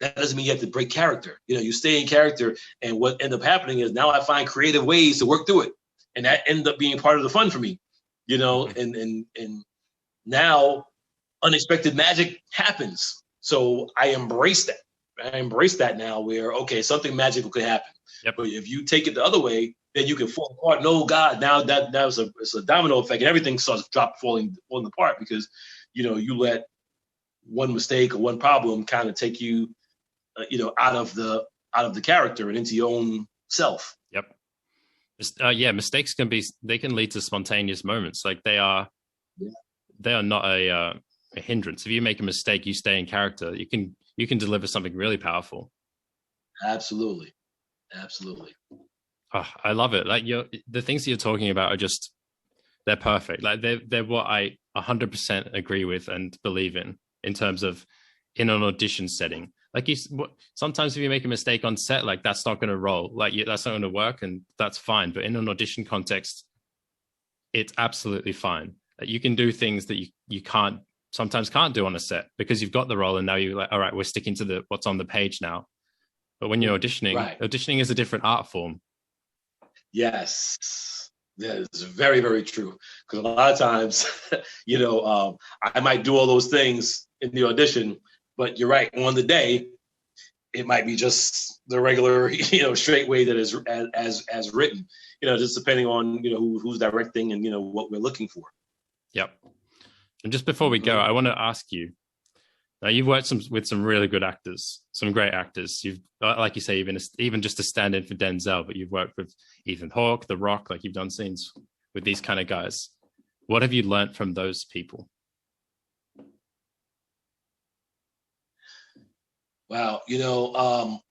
that doesn't mean you have to break character. You stay in character, and what ended up happening is now I find creative ways to work through it, and that ended up being part of the fun for me. And now unexpected magic happens. So I embrace that. I embrace that now where, okay, something magical could happen. Yep. But if you take it the other way, then you can fall apart. No, God, now it's a domino effect, and everything starts falling apart because, you let one mistake or one problem kind of take you, out of the character and into your own self. Yep. Mistakes can lead to spontaneous moments. Like they are not a hindrance. If you make a mistake, you stay in character. You can deliver something really powerful. Absolutely. Oh, I love it. Like the things that you're talking about are they're perfect. Like they're what I 100% agree with and believe in terms of in an audition setting. Like sometimes if you make a mistake on set, like that's not going to roll. Like that's not going to work, and that's fine. But in an audition context, it's absolutely fine. Like you can do things that you sometimes can't do on a set because you've got the role, and now you're like, all right, we're sticking to what's on the page now. But when you're auditioning, auditioning is a different art form. Yes. That is very, very true. Because a lot of times, I might do all those things in the audition, but you're right. On the day, it might be just the regular, straight way that is as written. Just depending on who's directing and what we're looking for. Yep. And just before we go, I want to ask you, Now, you've worked with some really good actors, some great actors. You've, like you say, you've been even just a stand-in for Denzel, but you've worked with Ethan Hawke, The Rock, like you've done scenes with these kind of guys. What have you learned from those people? Wow,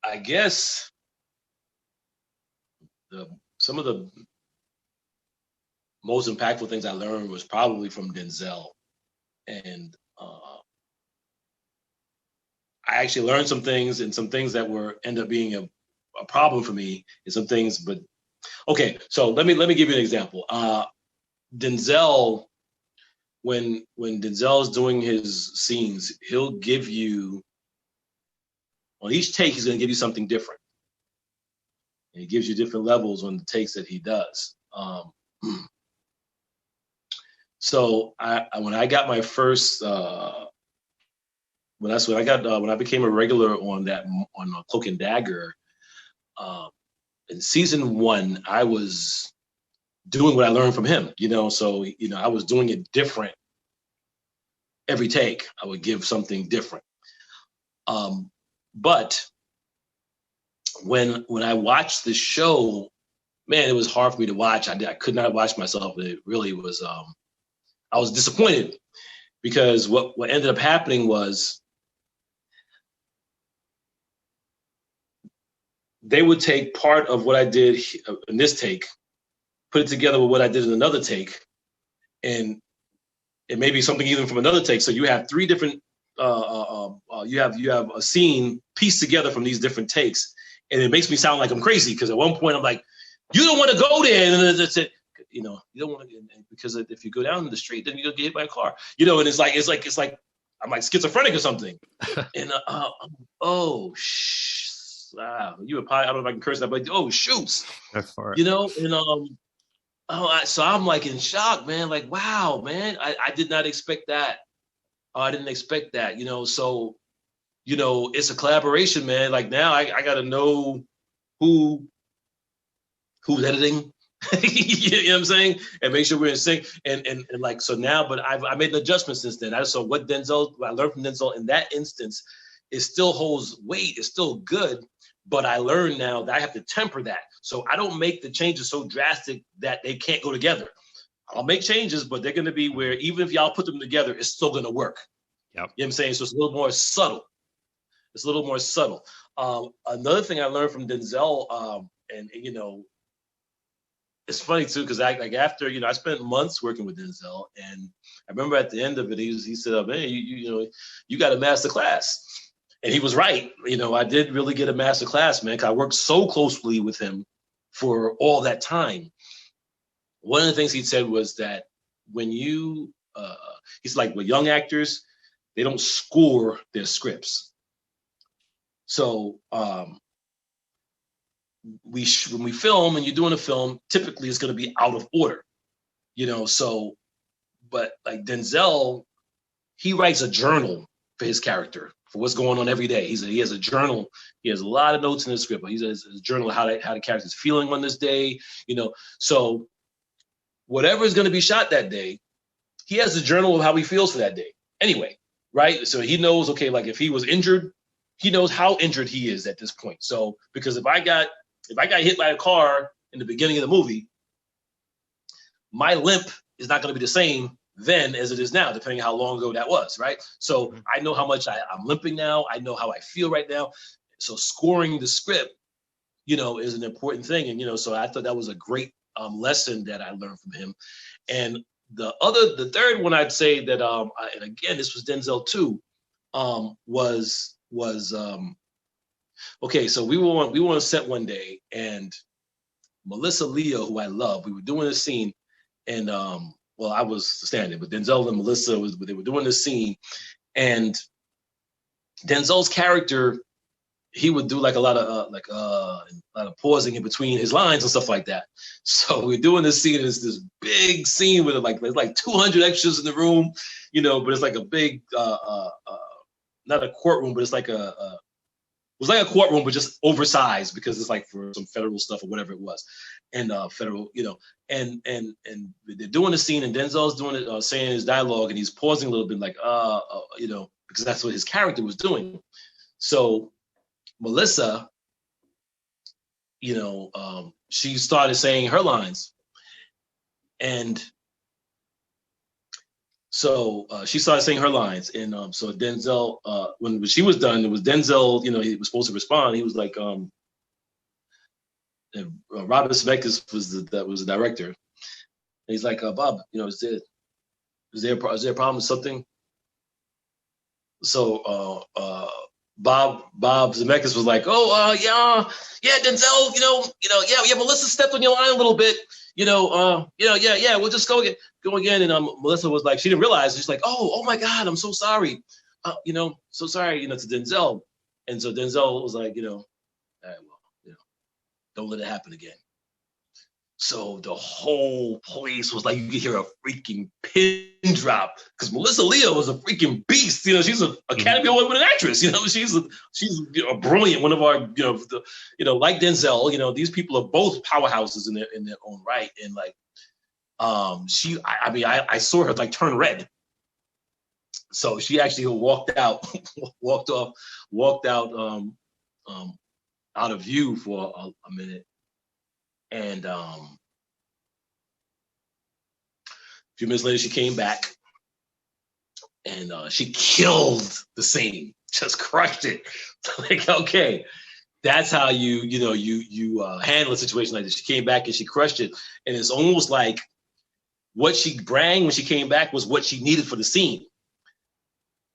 I guess some of the most impactful things I learned was probably from Denzel, and I actually learned some things, and some things that end up being a problem for me, and some things. But okay, so let me give you an example. Denzel, when Denzel's doing his scenes, he'll give you, on each take, he's going to give you something different, and he gives you different levels on the takes that he does. So when I got my first. When I became a regular on Cloak and Dagger, in season 1, I was doing what I learned from him, so I was doing it different every take. I would give something different. But when I watched the show, man, it was hard for me to watch. I could not watch myself. It really was. I was disappointed, because what ended up happening was, they would take part of what I did in this take, put it together with what I did in another take, and it may be something even from another take. So you have 3 different. You have a scene pieced together from these different takes, and it makes me sound like I'm crazy, because at one point I'm like, "You don't want to go there," and that's it. You don't want to, because if you go down the street, then you'll get hit by a car. And it's like I'm like schizophrenic or something. And wow, you would probably, I don't know if I can curse that, but shoots, so I'm like in shock, man. Like, wow, man, I did not expect that. I didn't expect that, so, it's a collaboration, man. Like, now I got to know who's editing, you know what I'm saying? And make sure we're in sync. And like, so now, but I made an adjustment since then. I saw what I learned from Denzel in that instance, it still holds weight. It's still good. But I learned now that I have to temper that. So I don't make the changes so drastic that they can't go together. I'll make changes, but they're going to be where, even if y'all put them together, it's still going to work. Yep. You know what I'm saying? So it's a little more subtle. Another thing I learned from Denzel, and it's funny too, because after, I spent months working with Denzel, and I remember at the end of it, he said, "Man, you got a master class." And he was right. I did really get a master class, man, because I worked so closely with him for all that time. One of the things he said was that when he's like, with young actors, they don't score their scripts. So when we film, and you're doing a film, typically it's going to be out of order, so, but like Denzel, he writes a journal for his character, for what's going on every day. He has a journal. He has a lot of notes in his script, but he has a journal of how the character's feeling on this day, so whatever is going to be shot that day, he has a journal of how he feels for that day anyway, right? So he knows, okay, like if he was injured, he knows how injured he is at this point. So, because if I got hit by a car in the beginning of the movie, my limp is not going to be the same then as it is now, depending on how long ago that was, right? So I know how much I'm limping now. I know how I feel right now. So scoring the script, is an important thing. And, so I thought that was a great lesson that I learned from him. And the third one I'd say that, and again, this was Denzel too, was okay. So we were on set one day, and Melissa Leo, who I love, we were doing a scene, and I was standing, but Denzel and Melissa they were doing this scene, and Denzel's character, he would do like a lot of pausing in between his lines and stuff like that. So we're doing this scene, it's this big scene with there's like 200 extras in the room, but it's like a big not a courtroom, but it's like it was like a courtroom, but just oversized, because it's like for some federal stuff or whatever it was. And federal, and they're doing the scene, and Denzel's doing it, saying his dialogue, and he's pausing a little bit, like, because that's what his character was doing. So Melissa, she started saying her lines. And so she started saying her lines. And so Denzel, when she was done, it was Denzel, he was supposed to respond. He was like, Robert Zemeckis was the director. And he's like, Bob, is there a problem with something? So Bob Zemeckis was like, yeah, Denzel, yeah, Melissa stepped on your line a little bit, yeah, we'll just go again. And Melissa was like, she didn't realize. She's like, oh my God, I'm so sorry, so sorry, to Denzel. And so Denzel was like, all right, well, don't let it happen again. So the whole place was like, you could hear a freaking pin drop, because Melissa Leo was a freaking beast. She's an Academy Award-winning actress. She's a brilliant one of our, like Denzel. These people are both powerhouses in their own right. And like, I saw her like turn red. So she actually walked out out of view for a minute. And a few minutes later, she came back, and she killed the scene, just crushed it. Like, okay, that's how you handle a situation like this. She came back and she crushed it, and it's almost like what she brought when she came back was what she needed for the scene.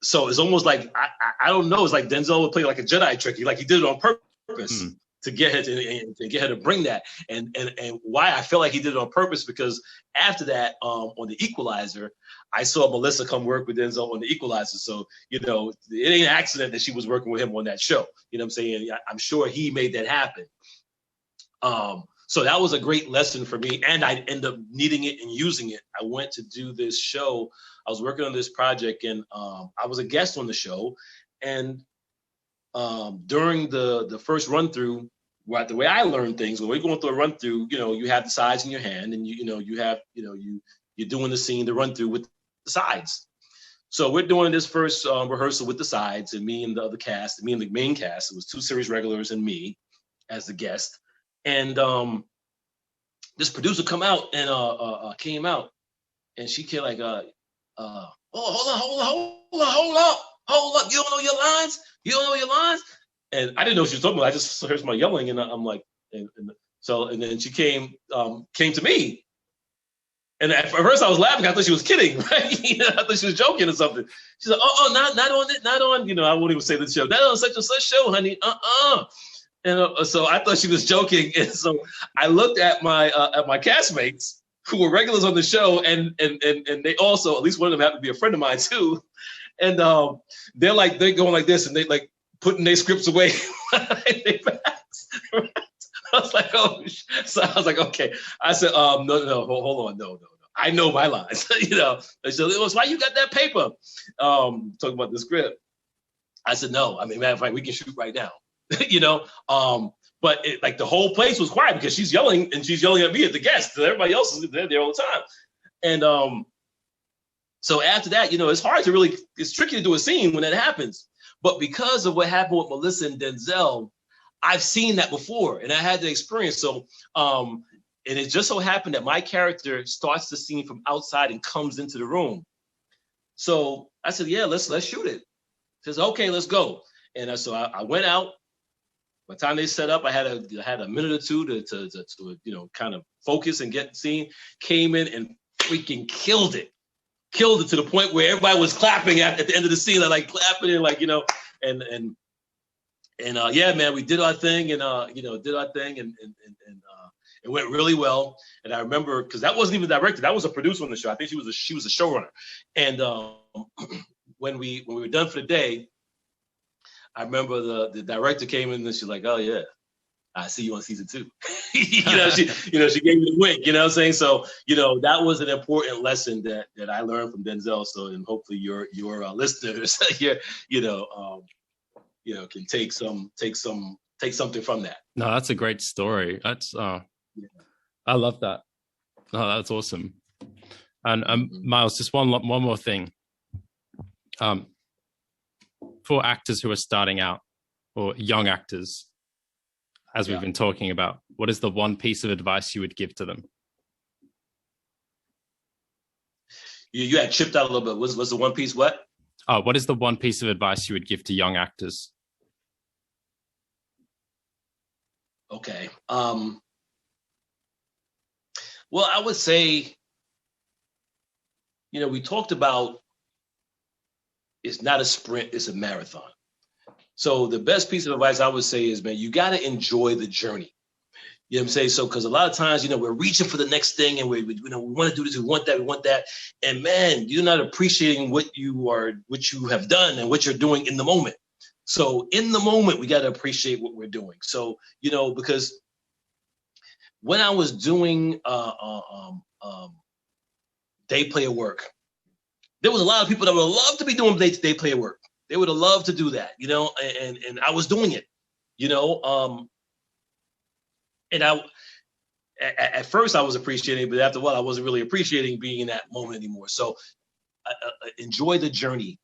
So it's almost like I don't know. It's like Denzel would play like a Jedi trick. He did it on purpose. To get her to bring that, and why I feel like he did it on purpose, because after that, on the Equalizer, I saw Melissa come work with Denzel on the Equalizer. So it ain't an accident that she was working with him on that show. You know what I'm saying? I'm sure he made that happen. So that was a great lesson for me, and I ended up needing it and using it. I went to do this show. I was working on this project, and I was a guest on the show, and during the first run through. Right, the way I learn things, when we're going through a run through, you have the sides in your hand, and you're doing the scene, the run through with the sides. So we're doing this first rehearsal with the sides, and me and the other cast, me and the main cast. It was 2 series regulars and me as the guest. And this producer came out, and she came like, hold up, you don't know your lines? You don't know your lines? And I didn't know what she was talking about. I just heard somebody yelling, and I'm like, and then she came to me, and at first I was laughing. I thought she was kidding, right? I thought she was joking or something. She's like, not on it, not on. I won't even say the show. Not on such and such show, honey. And so I thought she was joking, and so I looked at my castmates who were regulars on the show, and they also, at least one of them happened to be a friend of mine too, and they're going like this, and they like putting their scripts away. I was like, so I was like, okay. I said, no, hold on, no. I know my lines. They said, it was why you got that paper. Talking about the script. I said, no. I mean, matter of fact, we can shoot right now. But like the whole place was quiet because she's yelling, and she's yelling at me at the guests. Everybody else is there all the time. And so after that, it's hard to really, it's tricky to do a scene when that happens. But because of what happened with Melissa and Denzel, I've seen that before, and I had the experience. So, and it just so happened that my character starts the scene from outside and comes into the room. So I said, yeah, let's shoot it. She says, okay, let's go. And so I went out. By the time they set up, I had a minute or two to kind of focus and get the scene. Came in and freaking killed it to the point where everybody was clapping at the end of the scene, like clapping and yeah, man, we did our thing, and it went really well. And I remember, because that wasn't even directed, that was a producer on the show. I think she was a showrunner. And when we were done for the day, I remember the director came in and she's like, oh yeah, I see you on season 2. She gave me the wink, you know what I'm saying? So, that was an important lesson that I learned from Denzel. So, and hopefully your listeners here, can take something from that. No, that's a great story. That's, I love that. Oh, that's awesome. And Miles, just one more thing. for actors who are starting out or young actors, as we've been talking about, what is the one piece of advice you would give to them? You had chipped out a little bit. Was the one piece what? What is the one piece of advice you would give to young actors? Okay. Well, I would say, we talked about it's not a sprint, it's a marathon. So the best piece of advice I would say is, man, you got to enjoy the journey. You know what I'm saying? So, because a lot of times, we're reaching for the next thing and we want to do this, we want that. And man, you're not appreciating what you have done and what you're doing in the moment. So in the moment, we got to appreciate what we're doing. So, because when I was doing day play of work, there was a lot of people that would love to be doing day play of work. They would have loved to do that, and I was doing it, and at first I was appreciating, but after a while I wasn't really appreciating being in that moment anymore. So enjoy the journey.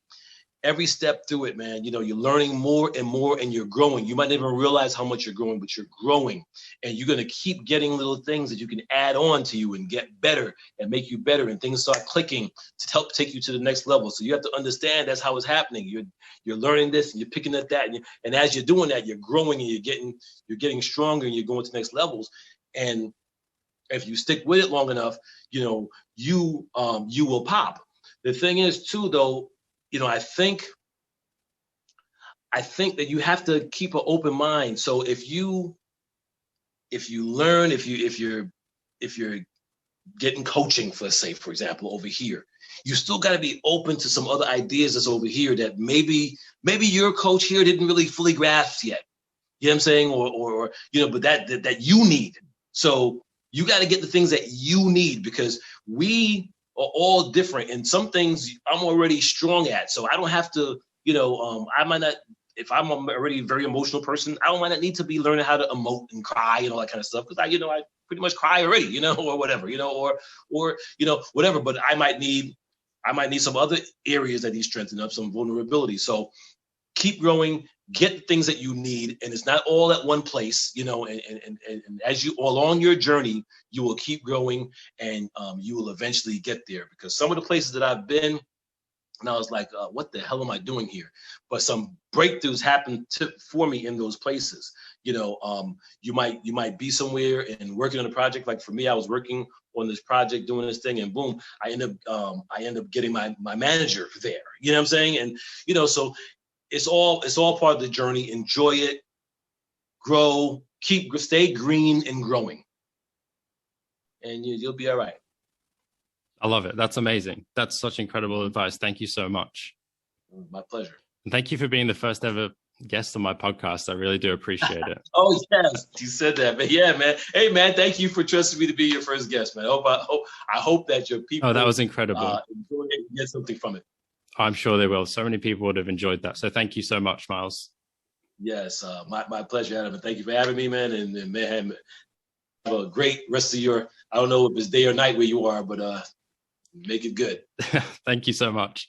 Every step through it, man, you're learning more and more and you're growing. You might not even realize how much you're growing, but you're growing. And you're going to keep getting little things that you can add on to you and get better and make you better. And things start clicking to help take you to the next level. So you have to understand that's how it's happening. You're learning this and you're picking at that. And as you're doing that, you're growing and you're getting stronger and you're going to the next levels. And if you stick with it long enough, you will pop. The thing is too, though, I think that you have to keep an open mind. So if you're getting coaching, for example, over here, you still got to be open to some other ideas that's over here that maybe your coach here didn't really fully grasp yet. You know what I'm saying? Or but that you need. So you got to get the things that you need, because we are all different, and some things I'm already strong at. So I don't have to, I might not, if I'm already a very emotional person, I might not need to be learning how to emote and cry and all that kind of stuff, because I pretty much cry already, or whatever, or whatever. But I might need some other areas that he's strengthening up, some vulnerability. So keep growing, get the things that you need, and it's not all at one place, and as you along your journey, you will keep growing, and you will eventually get there. Because some of the places that I've been, and I was like, what the hell am I doing here? But some breakthroughs happened for me in those places. You might be somewhere and working on a project. Like for me, I was working on this project, doing this thing, and boom, I end up getting my manager there. You know what I'm saying? And so it's all part of the journey. Enjoy it, grow, stay green and growing, and you'll be all right. I love it. That's amazing. That's such incredible advice. Thank you so much. My pleasure. And thank you for being the first ever guest on my podcast. I really do appreciate it. Oh, yes, you said that, man. Yeah, man. Hey, man, thank you for trusting me to be your first guest, man. I hope that your people. Oh, that was incredible. Enjoy it and get something from it. I'm sure they will. So many people would have enjoyed that. So thank you so much, Miles. Yes, my pleasure, Adam. And thank you for having me, man. And man, have a great rest of your, I don't know if it's day or night where you are, but make it good. Thank you so much.